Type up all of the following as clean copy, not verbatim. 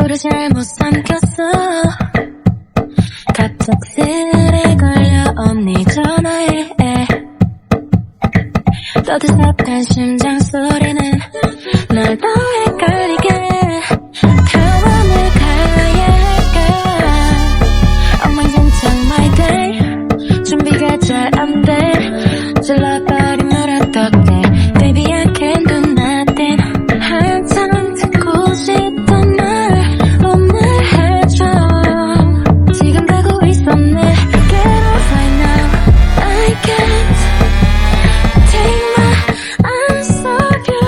너를 잘못 삼켰어. 갑작스레 걸려 없니 전화에 떠들썩한 심장 소리는 날 더 헷갈리게. 병원을 가야 할까. 엉망진창 my day. 준비가 잘 안 돼. 질러버리면 어떡해. Baby I can't do nothing. 한참 듣고 싶던 말 오늘 해줘. 지금 가고 있어 내게로 right now. I can't take my eyes off you.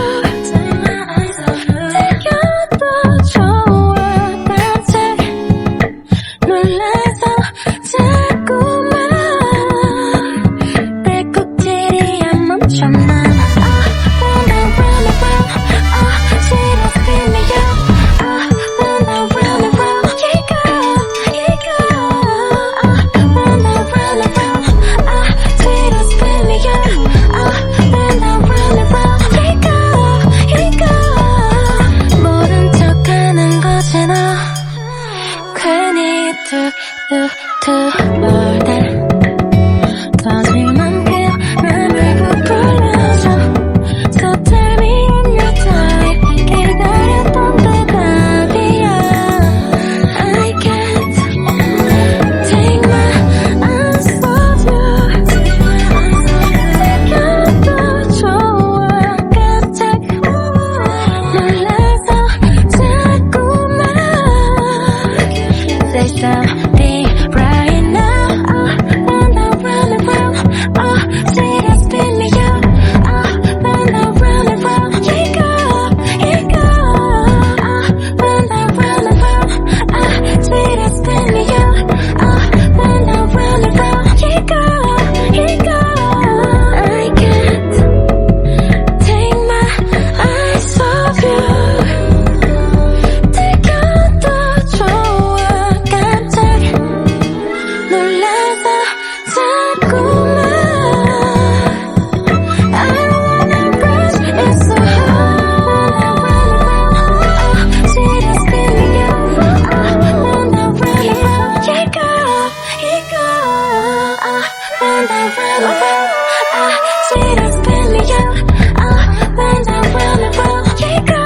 되겨도 좋아. 깜짝 놀라서 자꾸만 내 꼭지리에 멈춰 난. 괜히 놀다 터질 만큼 맘을 부풀려줘. So tell me in your time. 기다렸던 대답이야. I can't take my eyes off you. 되겨도 좋아. 깜짝 놀라서 자꾸만 say something right now. Bend around and round. Say that spin me out. Bend around and round. You go. Bend around and round. Say that spin me out. Bend around and round. You go. I can't take my eyes off you. 되겨도 좋아. 깜짝 놀라서 자꾸만 I wanna rush. It's so hard. See that spin me out. Bend around and round. You go. Bend around and round. See that spin me out. Bend around and round. You go.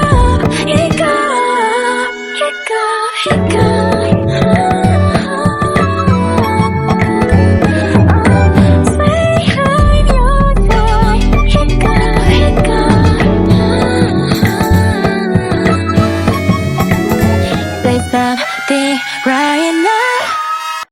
Say something right now.